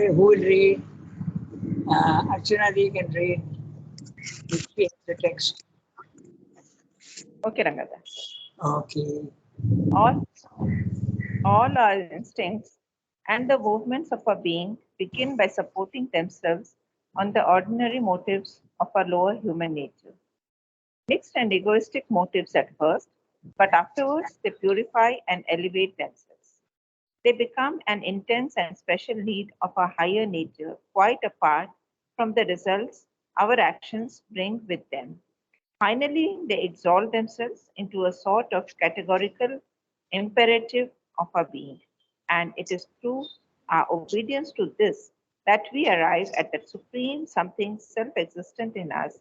Who will read? Archana, you can read the text. Okay, Rangada. Okay. All our instincts and the movements of our being begin by supporting themselves on the ordinary motives of our lower human nature. Mixed and egoistic motives at first, but afterwards they purify and elevate themselves. They become an intense and special need of our higher nature, quite apart from the results our actions bring with them. Finally, they exalt themselves into a sort of categorical imperative of our being. And it is through our obedience to this that we arrive at that supreme something self existent in us,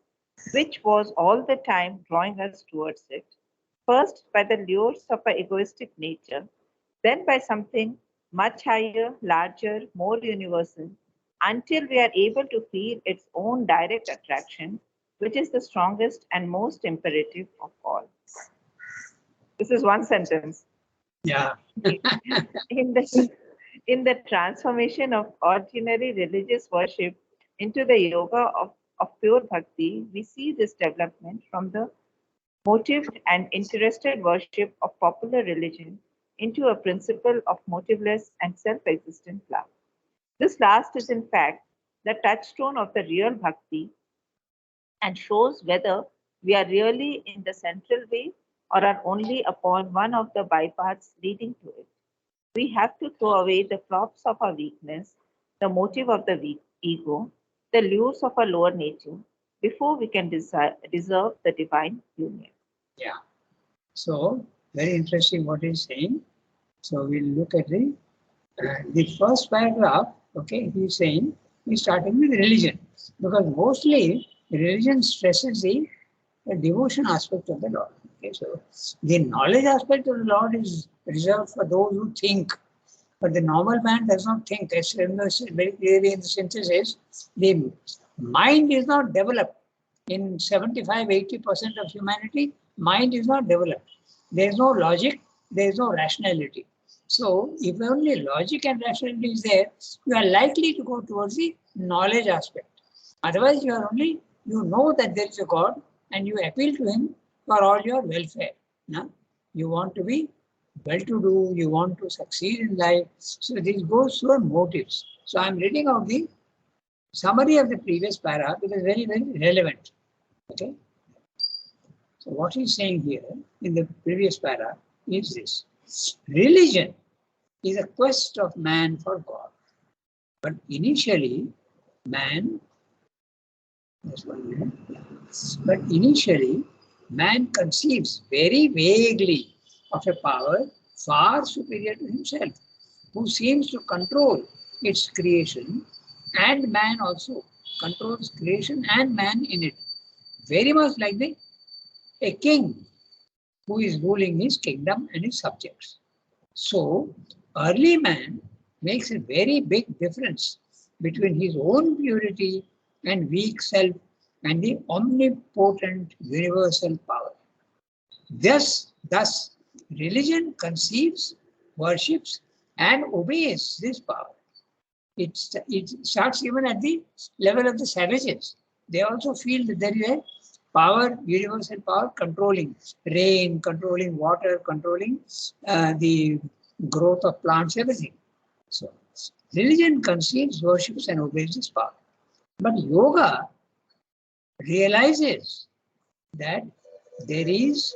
which was all the time drawing us towards it, first by the lures of our egoistic nature, then by something much higher, larger, more universal, until we are able to feel its own direct attraction, which is the strongest and most imperative of all. This is one sentence. Yeah. in the in the transformation of ordinary religious worship into the yoga of pure bhakti, we see this development from the motived and interested worship of popular religion into a principle of motiveless and self-existent love. This last is in fact the touchstone of the real bhakti and shows whether we are really in the central way or are only upon one of the bypaths leading to it. We have to throw away the props of our weakness, the motive of the weak ego, the lures of our lower nature, before we can deserve the divine union. Yeah. So, very interesting what he's saying. So, we'll look at the first paragraph. Okay, he's saying he's starting with religion because mostly religion stresses the devotion aspect of the Lord. Okay, so the knowledge aspect of the Lord is reserved for those who think, but the normal man does not think. As very clearly in the synthesis, the mind is not developed. In 75-80% of humanity, mind is not developed. There is no logic, there is no rationality. So, if only logic and rationality is there, you are likely to go towards the knowledge aspect. Otherwise, you know that there is a God and you appeal to Him for all your welfare. No? You want to be well-to-do, you want to succeed in life. So, this goes through motives. So, I am reading out the summary of the previous para because it's very, very relevant. Okay. So, what he's saying here in the previous para is this: religion is a quest of man for God. But initially, man conceives very vaguely of a power far superior to himself, who seems to control its creation, and man also controls creation and man in it, very much like a king who is ruling his kingdom and his subjects. So, early man makes a very big difference between his own purity and weak self and the omnipotent universal power. Thus, religion conceives, worships, and obeys this power. It starts even at the level of the savages. They also feel that there is a power, universal power, controlling rain, controlling water, controlling the growth of plants, everything. So, religion conceives, worships, and obeys this power. But yoga realizes that there is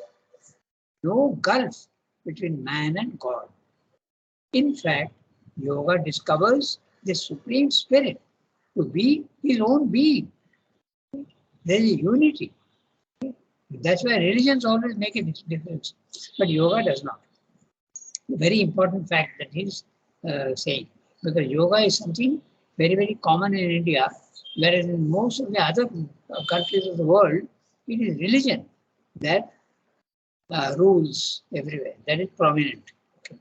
no gulf between man and God. In fact, yoga discovers the Supreme Spirit to be his own being. There is unity. That's why religions always make a difference, but yoga does not. A very important fact that he's saying, because yoga is something very, very common in India, whereas in most of the other countries of the world, it is religion that rules everywhere, that is prominent. Okay.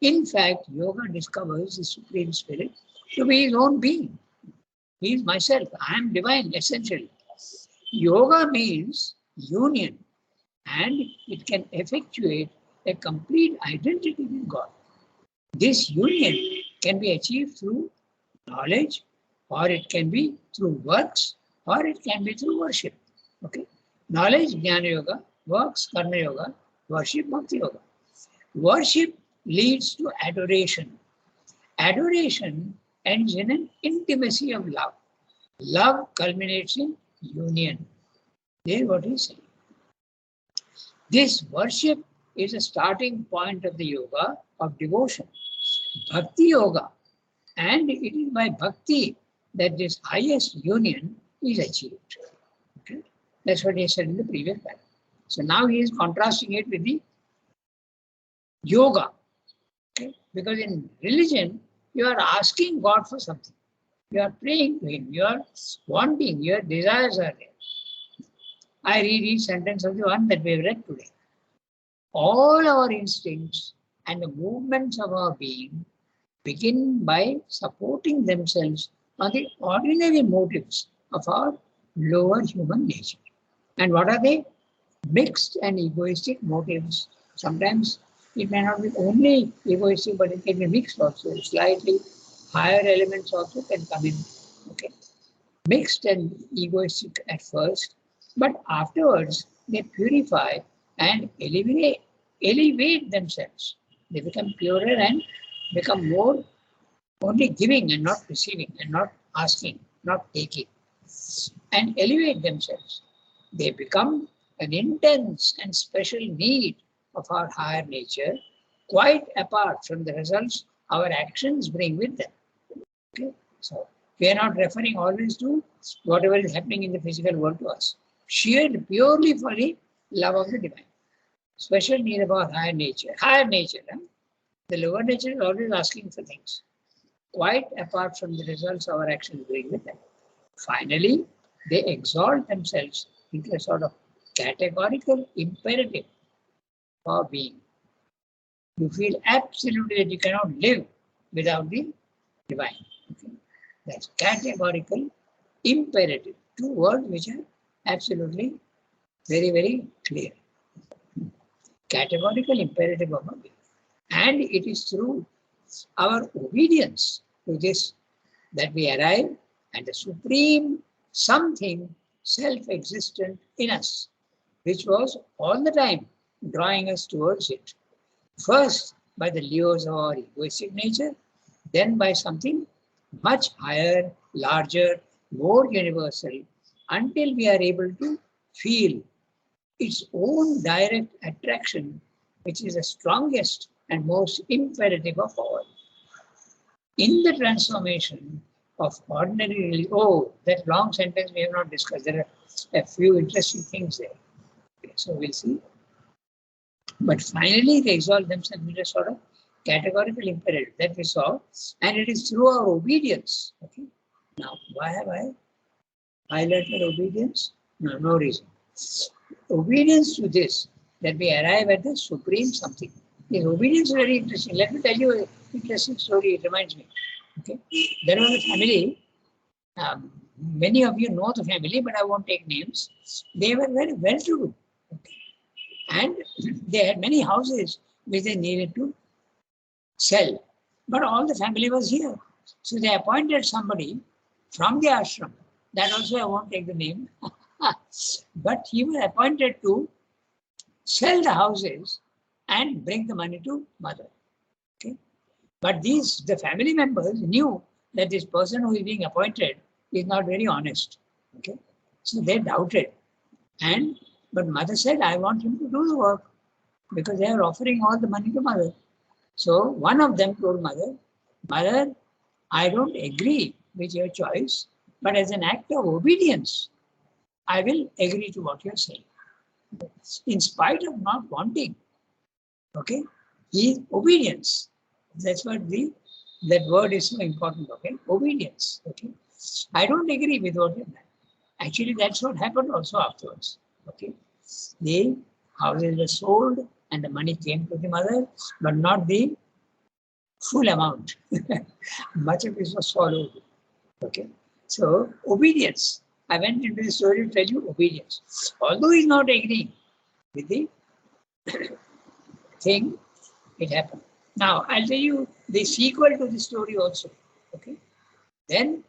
In fact, yoga discovers the Supreme Spirit to be his own being. He is myself, I am divine, essentially. Yoga means union, and it can effectuate a complete identity with God. This union can be achieved through knowledge, or it can be through works, or it can be through worship. Okay, knowledge, Jnana Yoga, works, Karma Yoga, worship, Bhakti Yoga. Worship leads to adoration. Adoration ends in an intimacy of love. Love culminates in union. This is what he's saying. This worship is a starting point of the yoga of devotion, Bhakti Yoga. And it is by Bhakti that this highest union is achieved. Okay? That's what he said in the previous paragraph. So now he is contrasting it with the yoga. Okay? Because in religion, you are asking God for something. You are praying to Him. You are wanting. Your desires are there. I read each sentence of the one that we have read today. All our instincts and the movements of our being begin by supporting themselves on the ordinary motives of our lower human nature. And what are they? Mixed and egoistic motives. Sometimes it may not be only egoistic, but it can be mixed also. Slightly higher elements also can come in. Okay, mixed and egoistic at first, but afterwards they purify and elevate themselves. They become purer and become more only giving and not receiving and not asking, not taking, and elevate themselves. They become an intense and special need of our higher nature, quite apart from the results our actions bring with them. Okay? So we are not referring always to whatever is happening in the physical world to us. Sheared purely for the love of the divine. Special need of our higher nature. Higher nature. Huh? The lower nature is always asking for things, quite apart from the results our actions bring with them. Finally, they exalt themselves into a sort of categorical imperative for being. You feel absolutely that you cannot live without the divine. Okay? That's categorical imperative. Two words which are absolutely very, very clear. Categorical imperative of a being. And it is through our obedience to this that we arrive at the supreme something self-existent in us, which was all the time drawing us towards it. First by the lures of our egoistic nature, then by something much higher, larger, more universal, until we are able to feel its own direct attraction, which is the strongest and most imperative of all. In the transformation of ordinary, that long sentence we have not discussed. There are a few interesting things there. Okay, so we'll see. But finally, they exalt themselves into a sort of categorical imperative that we saw, and it is through our obedience. Okay. Now, why have I highlighted obedience? No reason. Obedience to this, that we arrive at the supreme something. This obedience is very interesting. Let me tell you an interesting story. It reminds me. Okay, there was a family. Many of you know the family, but I won't take names. They were very well-to-do, okay, and they had many houses which they needed to sell. But all the family was here, so they appointed somebody from the ashram. That also I won't take the name, but he was appointed to sell the houses and bring the money to mother. Okay, but the family members knew that this person who is being appointed is not very honest. Okay, so they doubted, but mother said, "I want him to do the work because they are offering all the money to mother." So one of them told mother, "Mother, I don't agree with your choice, but as an act of obedience, I will agree to what you're saying." In spite of not wanting, okay, his obedience. That's what that word is so important, okay? Obedience, okay? I don't agree with what you've done. Actually, that's what happened also afterwards, okay? The houses were sold and the money came to the mother, but not the full amount. Much of it was swallowed, okay? So, obedience. I went into the story to tell you obedience. Although he's not agreeing with the thing, it happened. Now, I'll tell you the sequel to the story also. Okay. Then,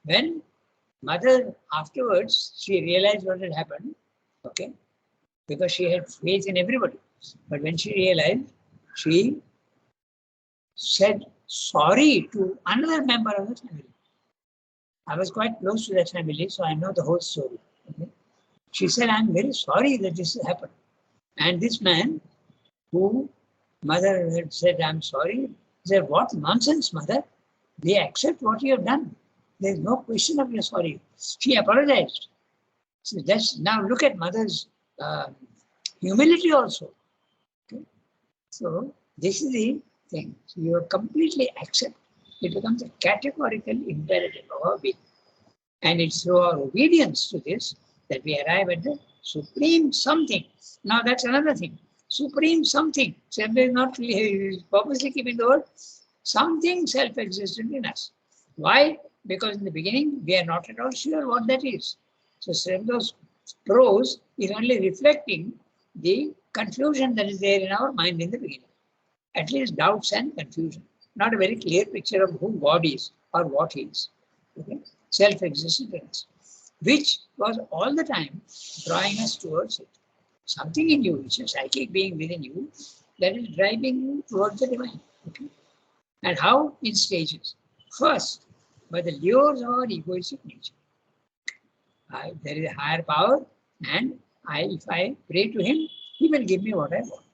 when mother afterwards, she realized what had happened, okay, because she had faith in everybody. But when she realized, she said sorry to another member of the family. I was quite close to that family, so I know the whole story. Okay? She said, I'm very sorry that this has happened. And this man, who mother had said, I'm sorry, said, what nonsense, mother? They accept what you have done. There's no question of your sorry. She apologized. So that's, now look at mother's humility also. Okay? So this is the thing. So you completely accept. It becomes a categorical imperative of our being. And it's through our obedience to this that we arrive at the supreme something. Now that's another thing. Supreme something. Something is not purposely keeping the word. Something self-existent in us. Why? Because in the beginning we are not at all sure what that is. So Srimdo's prose is only reflecting the confusion that is there in our mind in the beginning. At least doubts and confusion. Not a very clear picture of who God is or what He is. Okay? Self-existent in us, which was all the time drawing us towards it. Something in you, which is a psychic being within you, that is driving you towards the divine. Okay? And how? In stages. First, by the lures of our egoistic nature. There is a higher power, and if I pray to Him, He will give me what I want.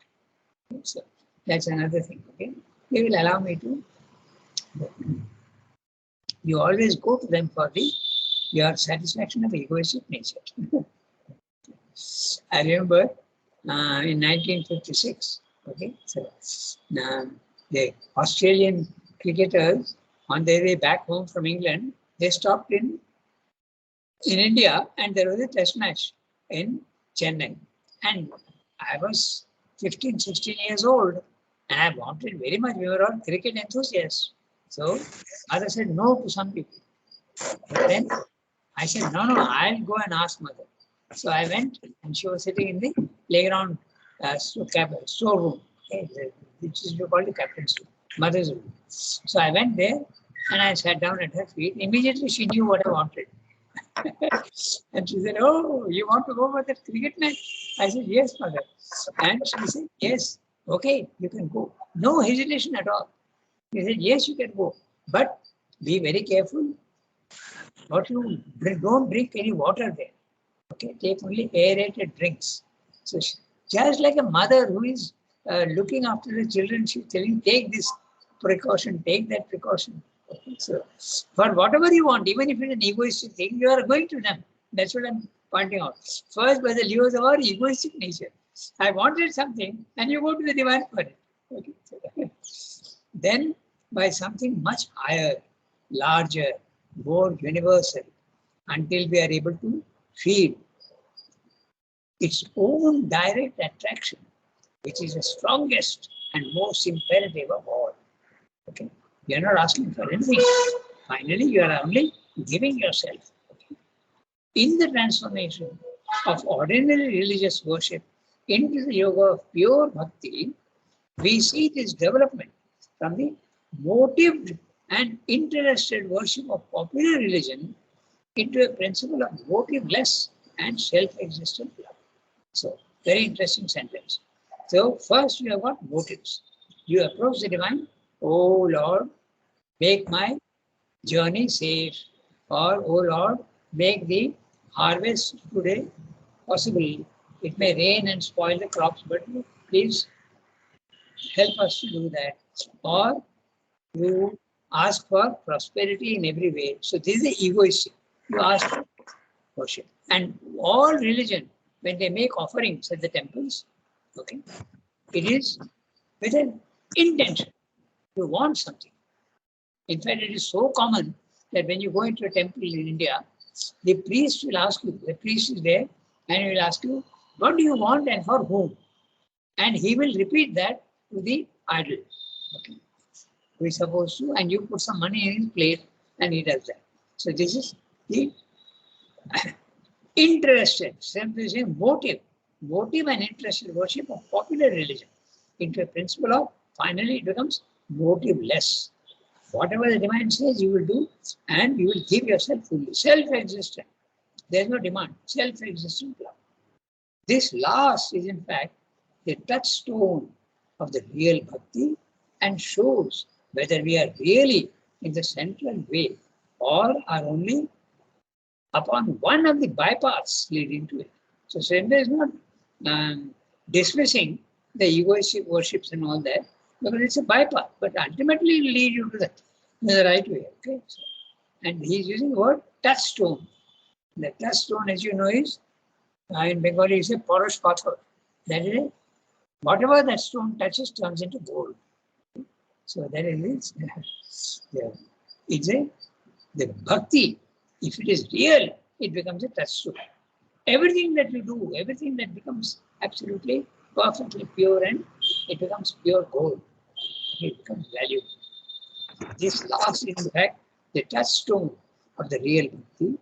Okay? So that's another thing. Okay, He will allow me to. You always go to them for your satisfaction of egoistic nature. I remember in 1956, okay, so the Australian cricketers on their way back home from England, they stopped in India, and there was a test match in Chennai. And I was 15, 16 years old, and I wanted very much. We were all cricket enthusiasts. So mother said no to some people. But then I said, no, I'll go and ask mother. So I went, and she was sitting in the playground storeroom, okay, which is called the captain's room, mother's room. So I went there, and I sat down at her feet. Immediately she knew what I wanted. And she said, oh, you want to go for that cricket match? I said, yes, mother. And she said, yes, okay, you can go. No hesitation at all. She said, yes, you can go. But be very careful. Don't drink any water there. Okay, take only aerated drinks. So just like a mother who is looking after the children, she's telling, take this precaution, take that precaution. Okay, so for whatever you want, even if it's an egoistic thing, you are going to them. That's what I'm pointing out. First, by the lures of our egoistic nature. I wanted something, and you go to the divine for it. Okay, so then by something much higher, larger, more universal, until we are able to feel its own direct attraction, which is the strongest and most imperative of all. Okay, you are not asking for anything. Finally, you are only giving yourself. Okay? In the transformation of ordinary religious worship into the yoga of pure bhakti, we see this development from the motived and interested worship of popular religion into a principle of motiveless and self-existent love. So, very interesting sentence. So, first you have got motives. You approach the divine, oh Lord, make my journey safe, or oh Lord, make the harvest today possible. It may rain and spoil the crops, but please help us to do that. Or you ask for prosperity in every way. So this is the egoistic. You ask for worship. And all religion, when they make offerings at the temples, okay, it is with an intention. You want something. In fact, it is so common that when you go into a temple in India, the priest will ask you, the priest is there, and he will ask you, what do you want and for whom? And he will repeat that to the idol. Okay. We're supposed to, and you put some money in his plate, and he does that. So this is the interested, simply saying motive and interested worship of popular religion into a principle of, finally it becomes motiveless. Whatever the divine says, you will do, and you will give yourself fully. Self-existent. There is no demand. Self-existent love. This last is in fact the touchstone of the real bhakti and shows whether we are really in the central way or are only upon one of the bypaths leading to it. So Surrender is not dismissing the egoistic worships and all that, because it's a bypath, but ultimately it will lead you to the right way. Okay. So, and he's using the word touchstone. The touchstone, as you know, is in Bengali is a porosh pathor. That is, whatever that stone touches turns into gold. So that is it's the bhakti. If it is real, it becomes a touchstone. Everything that we do, everything that becomes absolutely perfectly pure, and it becomes pure gold. It becomes valuable. This last is in fact the touchstone of the real bhakti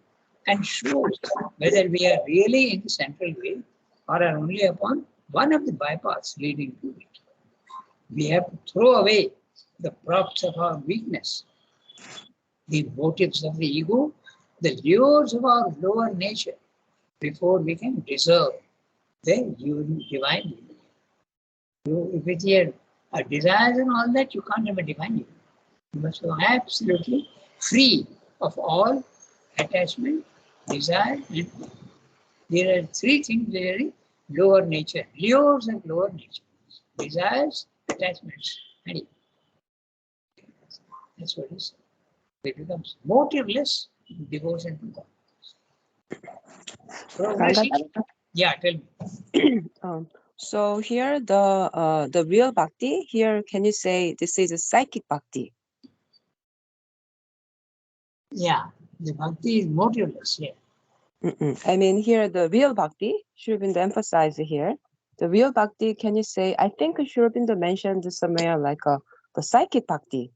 and shows whether we are really in the central way or are only upon one of the bypaths leading to it. We have to throw away the props of our weakness, the motives of the ego, the lures of our lower nature, before we can deserve the divine union. If it's here desires and all that, you can't have a divine union. You must be absolutely free of all attachment, desire, and there are three things really lower nature, lures and lower nature, desires, attachments, and ego. That's what it is. It becomes motiveless devotion to God. Progressing. Yeah, tell me. So here the real bhakti, here can you say this is a psychic bhakti? Yeah, the bhakti is motiveless. Yeah. I mean here the real bhakti, Sri Aurobindo emphasized here. The real bhakti, can you say, I think Sri Aurobindo mentioned somewhere like the psychic bhakti.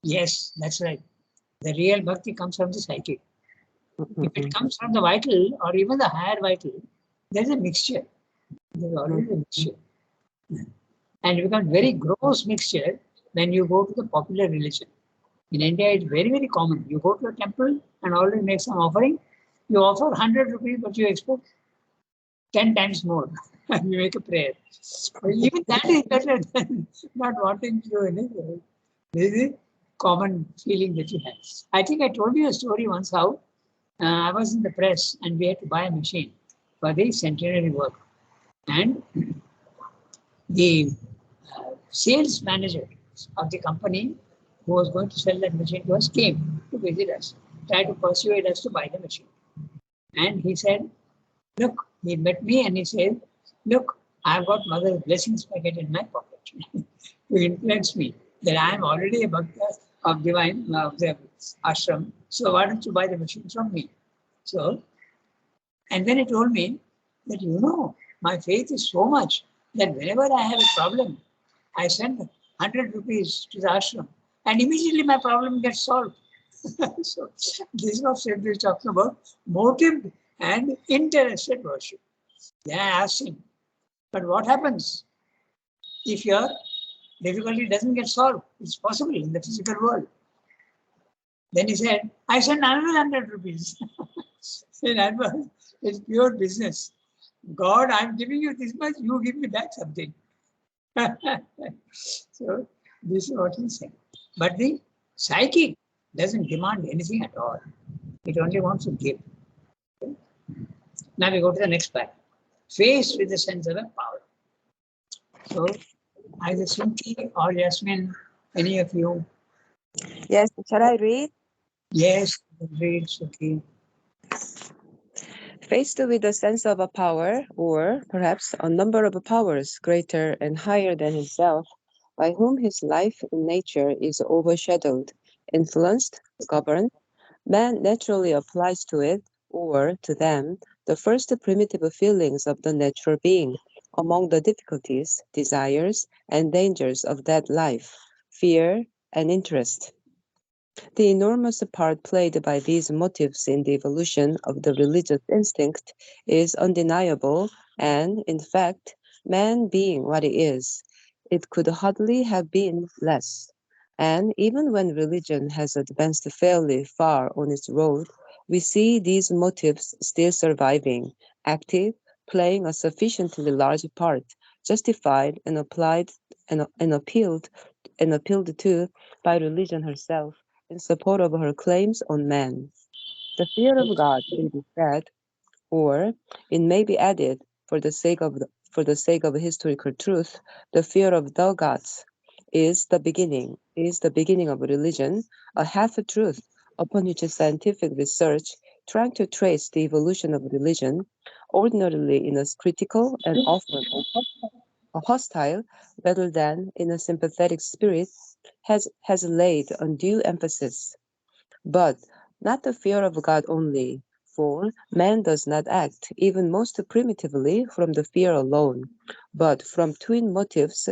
Yes, that's right. The real bhakti comes from the psychic. If it comes from the vital or even the higher vital, there's a mixture. There's always a mixture. And it becomes very gross mixture when you go to the popular religion. In India, it's very, very common. You go to a temple and already make some offering. You offer 100 rupees, but you expect 10 times more. And you make a prayer. Even that is better than not wanting to do anything. This is a common feeling that you have. I think I told you a story once how I was in the press and we had to buy a machine for the centenary work. And the sales manager of the company who was going to sell that machine to us came to visit us, tried to persuade us to buy the machine. And he said, look, he met me and he said, look, I've got Mother's blessings packet in my pocket to influence me that I am already a bhakta of divine, of the ashram. So why don't you buy the machine from me? So, and then he told me that, you know, my faith is so much that whenever I have a problem, I send 100 rupees to the ashram and immediately my problem gets solved. So this is what Sid is talking about, motive and interested worship. Then I asked him, but what happens if your difficulty doesn't get solved? It's possible in the physical world. Then he said, I send another 100 rupees. In advance, it's pure business. God, I'm giving you this much, you give me back something. So this is what he said. But the psychic doesn't demand anything at all. It only wants to give. Okay? Now we go to the next part. Faced with the sense of a power. So either Sunki or Yasmin, any of you? Yes, shall I read? Yes, read Sunki. Faced with a sense of a power, or perhaps a number of powers greater and higher than himself, by whom his life in nature is overshadowed, influenced, governed, man naturally applies to it, or to them, the first primitive feelings of the natural being, among the difficulties, desires, and dangers of that life, fear and interest. The enormous part played by these motives in the evolution of the religious instinct is undeniable, and, in fact, man being what he is, it could hardly have been less. And even when religion has advanced fairly far on its road, we see these motives still surviving, active, playing a sufficiently large part, justified and applied and appealed to by religion herself in support of her claims on man. The fear of God may be said, or it may be added for the sake of historical truth, the fear of the gods is the beginning of religion, a half truth upon which scientific research trying to trace the evolution of religion, ordinarily in a critical and often a hostile rather than in a sympathetic spirit, has laid undue emphasis. But not the fear of God only, for man does not act, even most primitively, from the fear alone, but from twin motives,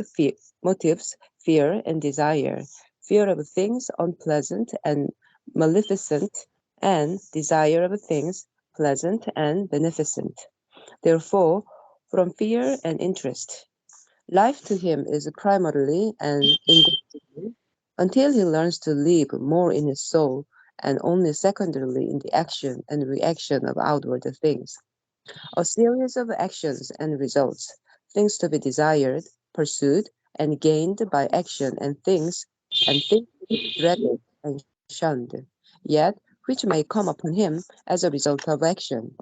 fear and desire, fear of things unpleasant and maleficent, and desire of things pleasant and beneficent. Therefore, from fear and interest. Life to him is primarily and instinctively, until he learns to live more in his soul, and only secondarily in the action and reaction of outward things. A series of actions and results, things to be desired, pursued, and gained by action, and things to be dreaded and shunned, yet which may come upon him as a result of action.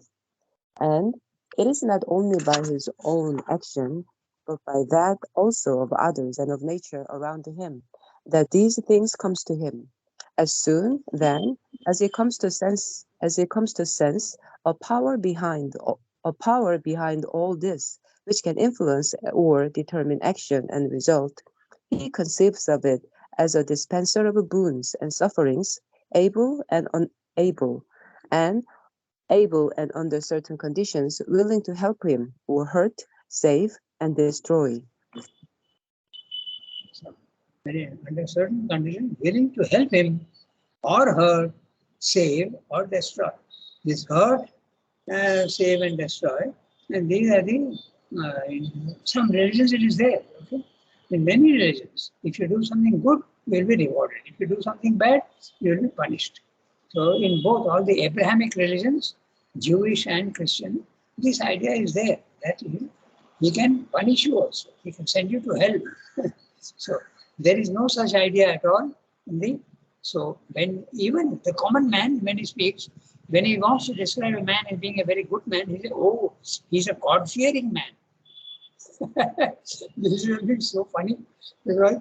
And it is not only by his own action, but by that also of others and of nature around him, that these things comes to him. As soon, then, as he comes to sense a power behind all this, which can influence or determine action and result, he conceives of it as a dispenser of boons and sufferings, able and unable, and able and under certain conditions willing to help him or hurt, save, and destroy. So, under certain conditions, willing to help him or hurt, save, or destroy. This hurt, save, and destroy. And these are the, in some religions it is there. Okay? In many religions, if you do something good, you will be rewarded. If you do something bad, you will be punished. So in both all the Abrahamic religions, Jewish and Christian, this idea is there that he can punish you also. He can send you to hell. So there is no such idea at all in the. So when even the common man, when he speaks, when he wants to describe a man as being a very good man, he says, "Oh, he's a God-fearing man." This is so funny because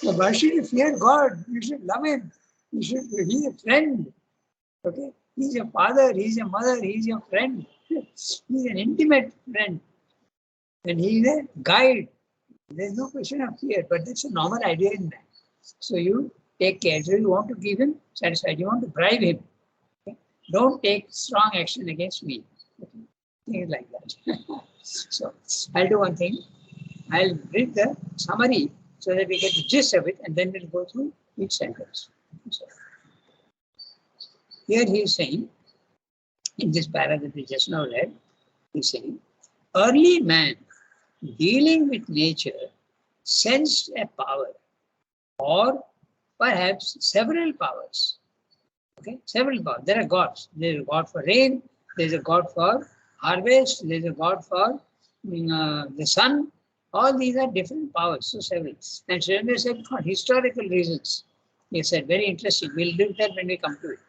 why should you fear God? You should love him. He's a friend. Okay, he's your father, he's your mother, he's your friend. He's an intimate friend, and he's a guide. There's no question of fear, but that's a normal idea in that. So you take care. So you want to give him satisfied. You want to bribe him. Okay? Don't take strong action against me. Okay? Things like that. So I'll do one thing. I'll read the summary so that we get the gist of it, and then we'll go through each sentence. So, here he is saying, in this paragraph that we just now read, he's saying, early man dealing with nature sensed a power, or perhaps several powers. Okay, several powers. There are gods. There is a god for rain, there is a god for harvest, there is a god for the sun. All these are different powers, so several. And Sridhar said for historical reasons. He said, very interesting. We'll do that when we come to it.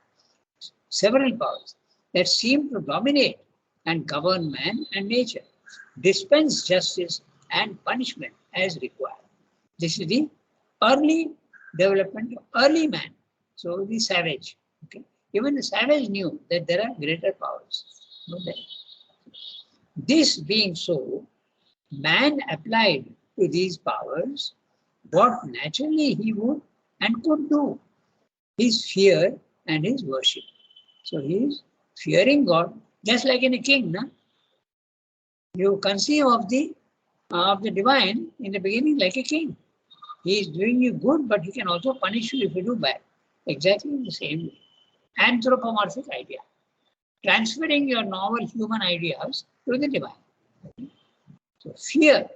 Several powers that seem to dominate and govern man and nature, dispense justice and punishment as required. This is the early development of early man. So the savage. Okay? Even the savage knew that there are greater powers. Okay? This being so, man applied to these powers what naturally he would and could do, his fear and his worship. So he is fearing God, just like in a king. Na? You conceive of the divine in the beginning like a king. He is doing you good, but he can also punish you if you do bad. Exactly in the same way. Anthropomorphic idea. Transferring your novel human ideas to the divine. So fear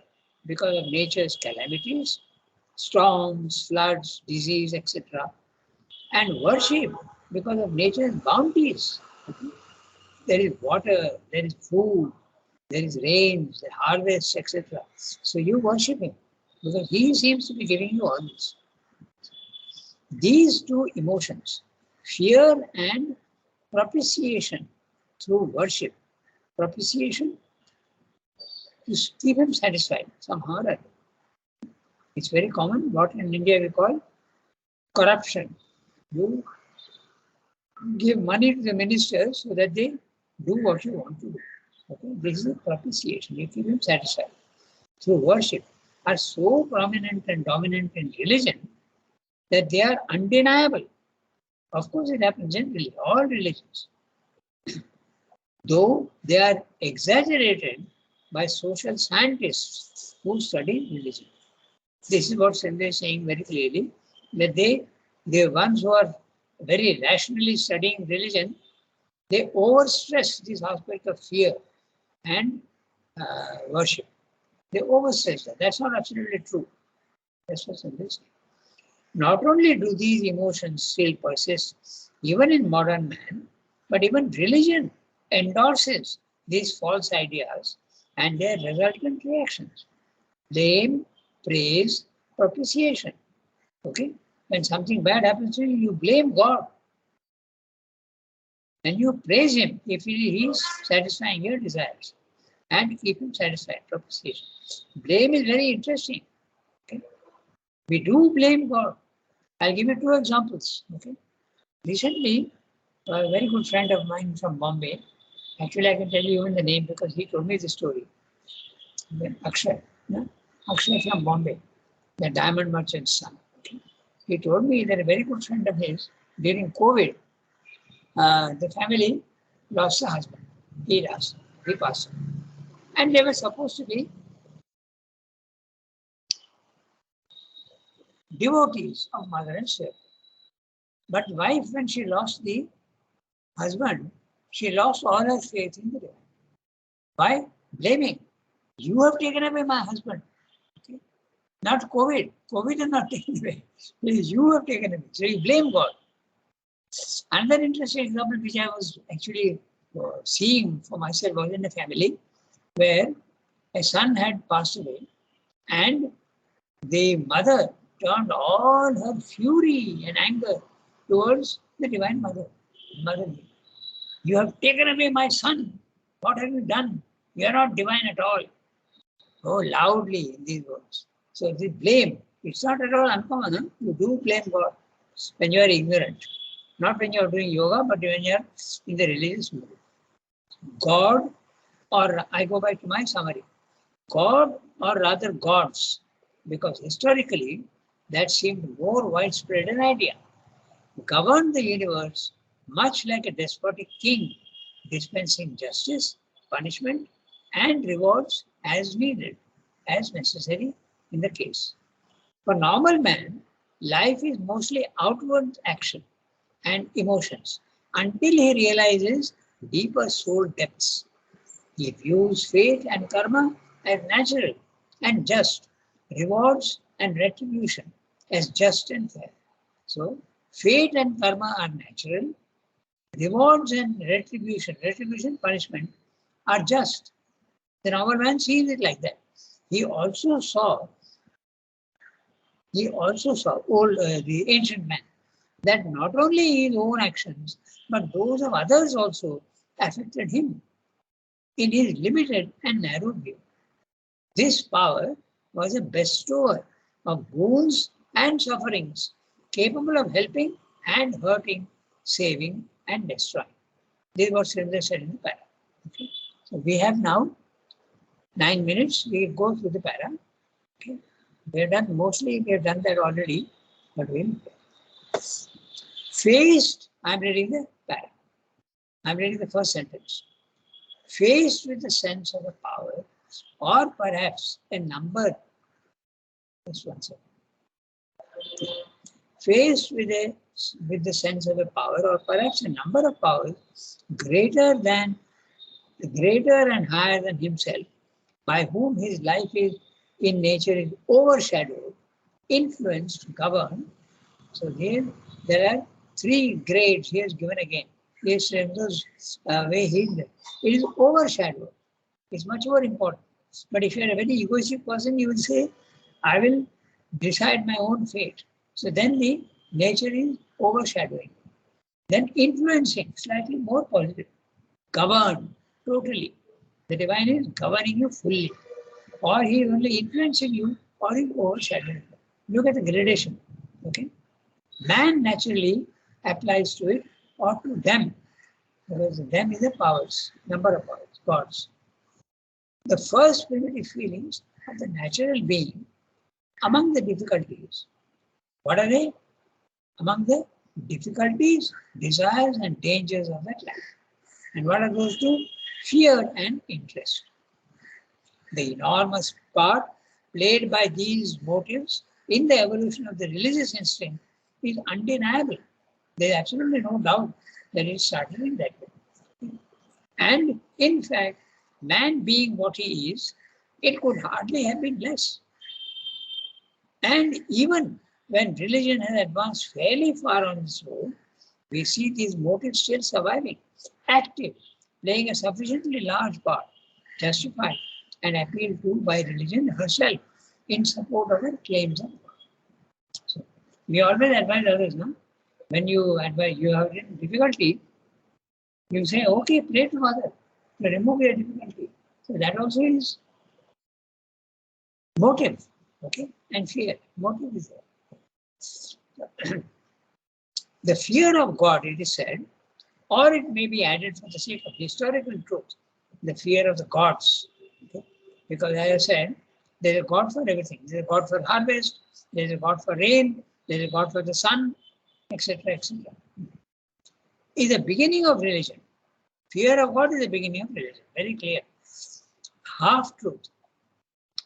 because of nature's calamities, storms, floods, disease, etc. And worship because of nature's bounties. There is water, there is food, there is rains, there harvests, etc. So you worship him because he seems to be giving you all this. These two emotions, fear and propitiation through worship, propitiation to keep him satisfied somehow or other. It's very common, what in India we call corruption. You give money to the ministers so that they do what you want to do. Okay? This is a propitiation. You keep him satisfied. Through worship are so prominent and dominant in religion that they are undeniable. Of course, it happens generally, all religions. Though they are exaggerated by social scientists who study religion. This is what Sandhya is saying very clearly, that the ones who are very rationally studying religion, they overstress this aspect of fear and worship. They overstress that. That's not absolutely true. That's what Sandhya is saying. Not only do these emotions still persist, even in modern man, but even religion endorses these false ideas and their resultant reactions. Blame, praise, propitiation. Okay? When something bad happens to you, you blame God. And you praise him if he is satisfying your desires. And keep him satisfied, propitiation. Blame is very interesting. Okay? We do blame God. I'll give you two examples. Okay? Recently, a very good friend of mine from Bombay, actually I can tell you even the name because he told me the story. Akshay, no? Akshay from Bombay, the diamond merchant's son. Okay? He told me that a very good friend of his, during COVID, the family lost a husband. He passed on. And they were supposed to be devotees of mother and sister. But wife, when she lost the husband, she lost all her faith in the divine. Why? Blaming. You have taken away my husband. Okay? Not COVID. COVID is not taken away. You have taken away. So you blame God. Another interesting example which I was actually seeing for myself was in a family where a son had passed away and the mother turned all her fury and anger towards the Divine Mother. You have taken away my son. What have you done? You are not divine at all. Oh, loudly in these words. So the blame, it's not at all uncommon. Huh? You do blame God when you are ignorant. Not when you are doing yoga, but when you are in the religious mood. God, or I go back to my summary. God, or rather gods, because historically that seemed more widespread an idea, govern the universe much like a despotic king, dispensing justice, punishment, and rewards as needed, as necessary in the case. For normal man, life is mostly outward action and emotions until he realizes deeper soul depths. He views fate and karma as natural and just, rewards and retribution as just and fair. So, fate and karma are natural, rewards and retribution, punishment, are just. The normal man sees it like that. He also saw the ancient man, that not only his own actions, but those of others also affected him in his limited and narrow view. This power was a bestower of boons and sufferings, capable of helping and hurting, saving and destroying. This is what Srindra said in the para. Okay. So we have now 9 minutes. We will go through the para. Okay. We have done that already, but we'll faced, I'm reading the para. I'm reading the first sentence. Faced with the sense of a power, or perhaps a number, just one second. Faced with the sense of a power, or perhaps a number of powers greater and higher than himself, by whom his life is in nature is overshadowed, influence to govern. So here there are three grades. Here is given again. This way hidden. It is overshadowed. It's much more important. But if you are a very egoistic person, you will say, I will decide my own fate. So then the nature is overshadowing. Then influencing, slightly more positive. Govern, totally. The divine is governing you fully. Or he is only influencing you, or he is overshadowing you. Look at the gradation. Okay. Man naturally applies to it or to them. Because them is the powers, number of powers, gods. The first primitive feelings of the natural being among the difficulties. What are they? Among the difficulties, desires, and dangers of that life. And what are those two? Fear and interest. The enormous part played by these motives in the evolution of the religious instinct is undeniable. There is absolutely no doubt that it started in that way. And in fact, man being what he is, it could hardly have been less. And even when religion has advanced fairly far on this road, we see these motives still surviving, active, playing a sufficiently large part, justified and appealed to by religion herself in support of her claims of God. So we always advise others, no? When you advise, you have difficulty, you say, okay, pray to Mother to remove your difficulty. So that also is motive, okay, and fear. Motive is there. The fear of God, it is said, or it may be added for the sake of historical truth, the fear of the gods. Okay? Because as I said, there is a God for everything. There is a God for harvest, there is a God for rain, there is a God for the sun, etc., etc. Is the beginning of religion. Fear of God is the beginning of religion. Very clear. Half-truth,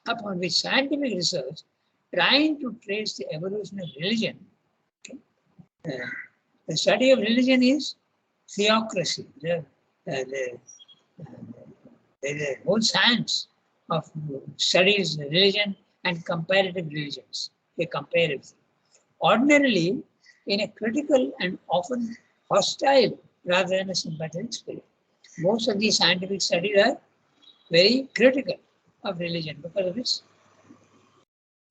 upon which scientific research, trying to trace the evolution of religion. Okay? The study of religion is theocracy. There is a whole science of studies religion and comparative religions. They compare everything. Ordinarily, in a critical and often hostile rather than a sympathetic spirit. Most of these scientific studies are very critical of religion because of its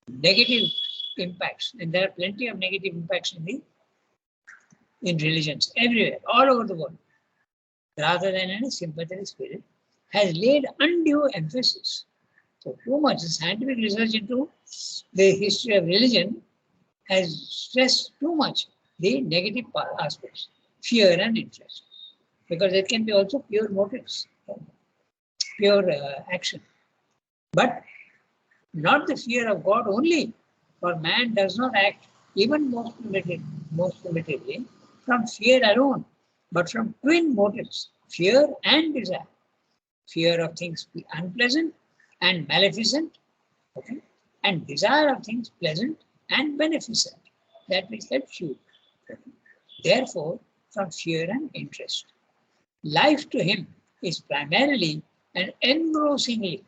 negative impacts. And there are plenty of negative impacts in religions everywhere, all over the world, rather than in a sympathetic spirit, has laid undue emphasis. So too much scientific research into the history of religion has stressed too much the negative aspects, fear and interest, because it can be also pure motives, pure action. But not the fear of God only, for man does not act even most primitively from fear alone, but from twin motives, fear and desire. Fear of things unpleasant and maleficent, okay? And desire of things pleasant and beneficent, that which helps you. Okay? Therefore, from fear and interest. Life to him is primarily and engrossingly,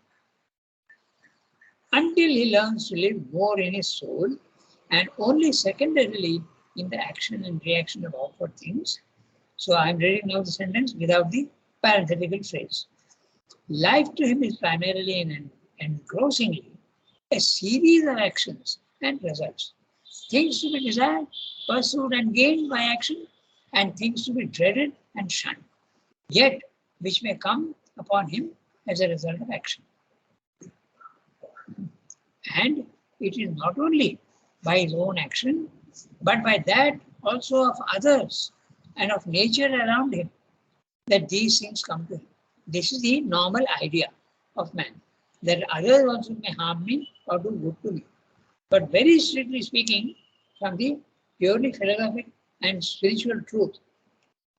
until he learns to live more in his soul and only secondarily in the action and reaction of outward things. So I am reading now the sentence without the parenthetical phrase. Life to him is primarily and engrossingly a series of actions and results. Things to be desired, pursued and gained by action, and things to be dreaded and shunned, yet which may come upon him as a result of action. And it is not only by his own action, but by that also of others and of nature around him, that these things come to him. This is the normal idea of man, that others also may harm me or do good to me. But very strictly speaking, from the purely philosophic and spiritual truth,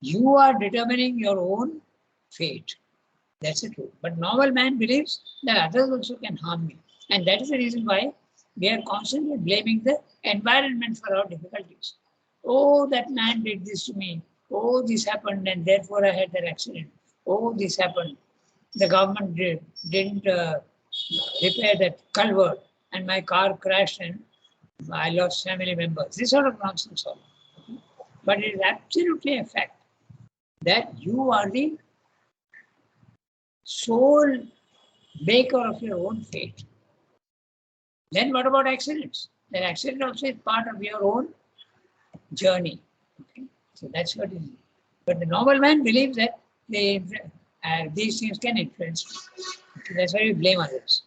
you are determining your own fate. That's the truth. But normal man believes that others also can harm me. And that is the reason why we are constantly blaming the environment for our difficulties. Oh, that man did this to me. Oh, this happened and therefore I had that accident. Oh, this happened. The government didn't repair that culvert and my car crashed and I lost family members. This sort of nonsense all. Okay? But it is absolutely a fact that you are the sole maker of your own fate. Then what about accidents? That accident also is part of your own journey. Okay? So that's what it is. But the normal man believes that these things can influence me. Okay? That's why we blame others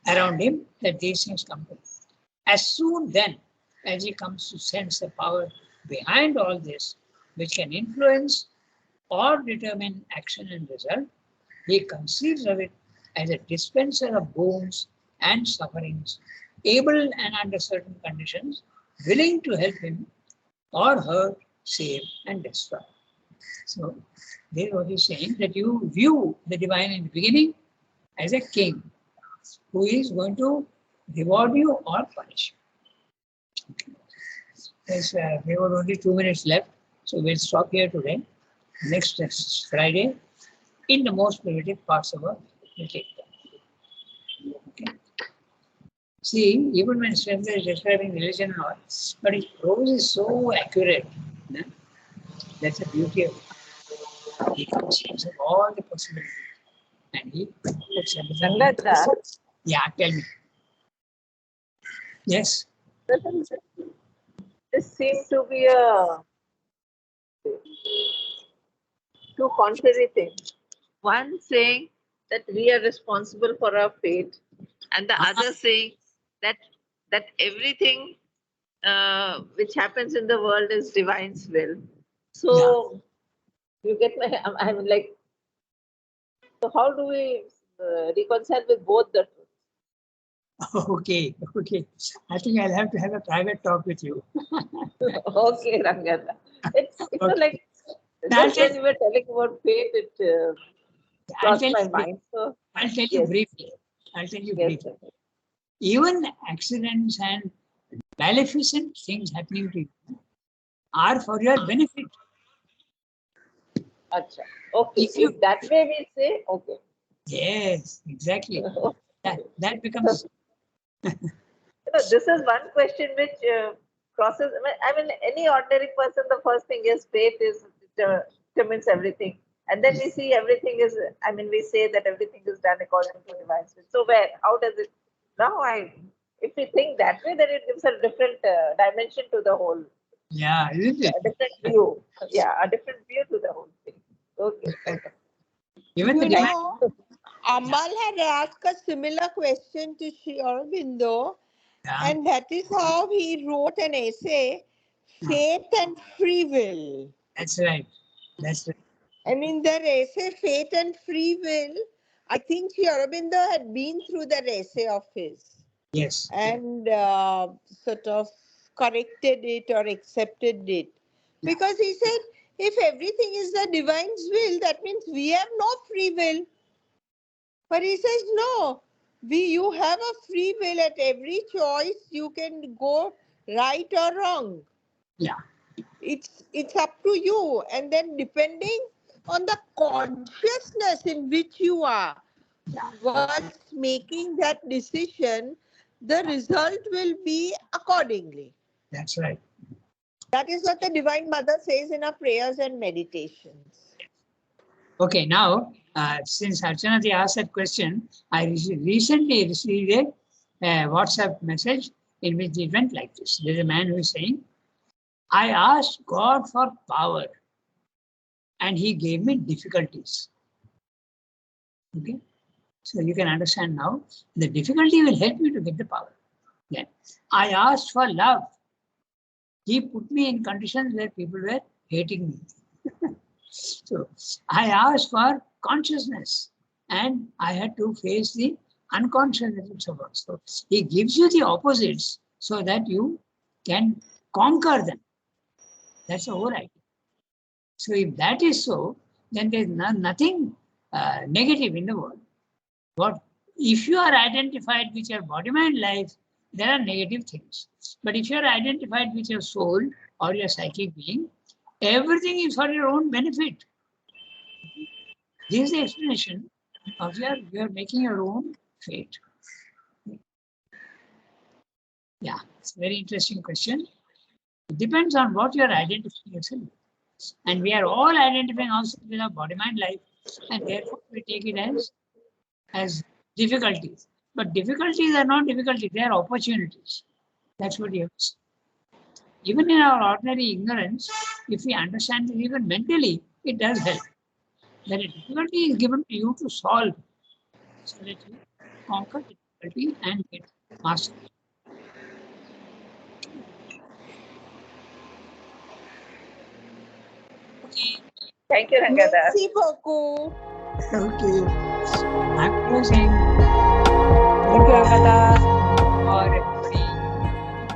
around him that these things come to him. As soon then as he comes to sense the power behind all this, which can influence or determine action and result, he conceives of it as a dispenser of boons and sufferings, able and under certain conditions, willing to help him or her save and destroy. So, this is what he's saying, that you view the divine in the beginning as a king who is going to reward you or punish you. Yes, we have only 2 minutes left, so we'll stop here today. Next Friday, in the most primitive parts of our we'll take them. Okay. See, even when Swamdar is describing religion and all, but his prose is so accurate. No? That's the beauty of it. He conceives of all the possibilities. And he puts everything. Rangada, Yeah, tell me. Yes. doesn't this seem to be a two contrary things? One saying that we are responsible for our fate, and the other saying that everything which happens in the world is divine's will. So you get my, I mean, like, so how do we reconcile with both the truths? Okay, okay. I think I'll have to have a private talk with you. Okay, Rangada. It's Okay. like, I'll just when you were telling about fate, it I'll crossed tell my you, mind. So, I'll tell you yes, briefly. I'll tell you yes, briefly. sir. Even accidents and maleficent things happening to you are for your benefit. Acha. Okay, If you, if that way we say, okay. yes, exactly. That becomes, This is one question which crosses. I mean, any ordinary person, the first thing is faith is determines everything, and then we see everything is. I mean, we say that everything is done according to divine will. So where? How does it? Now, if we think that way, then it gives a different dimension to the whole, yeah, isn't it? a different view. Yeah, a different view to the whole thing. Okay. Even the You divine, know, Amal had asked a similar question to Sri Aurobindo, yeah, and that is how he wrote an essay, Faith and Free Will. that's right. That's right. And in that essay, Faith and Free Will, I think Sri Aurobindo had been through that essay of his Yes, and sort of corrected it or accepted it. Because he said, if everything is the divine's will, that means we have no free will. But he says, no, you have a free will at every choice. You can go right or wrong. yeah, It's up to you. And then depending on the consciousness in which you are, what's making that decision, the result will be accordingly. that's right. That is what the Divine Mother says in her prayers and meditations. Okay, now, since Archana asked that question, I recently received a WhatsApp message in which it went like this. There's a man who is saying, I asked God for power and he gave me difficulties. Okay, so you can understand now, the difficulty will help you to get the power. Then I asked for love. He put me in conditions where people were hating me. So I asked for consciousness and I had to face the unconsciousness of us. So he gives you the opposites so that you can conquer them. That's the whole idea. So if that is so, then there's nothing negative in the world. What if you are identified with your body, mind, life, there are negative things. But if you are identified with your soul or your psychic being, everything is for your own benefit. This is the explanation of you are making your own fate. Yeah, it's a very interesting question. It depends on what you are identifying yourself. And we are all identifying ourselves with our body, mind, life. And therefore, we take it as difficulties. But difficulties are not difficulties, they are opportunities. That's what you have to say. Even in our ordinary ignorance, if we understand it even mentally, it does help. That a difficulty is given to you to solve so that you conquer the difficulty and get mastery. Okay. Thank you, Rangadhar. Merci beaucoup. Okay. I'm closing Thank you, Rangadhar. for everybody.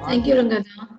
Thank you, Rangadhar.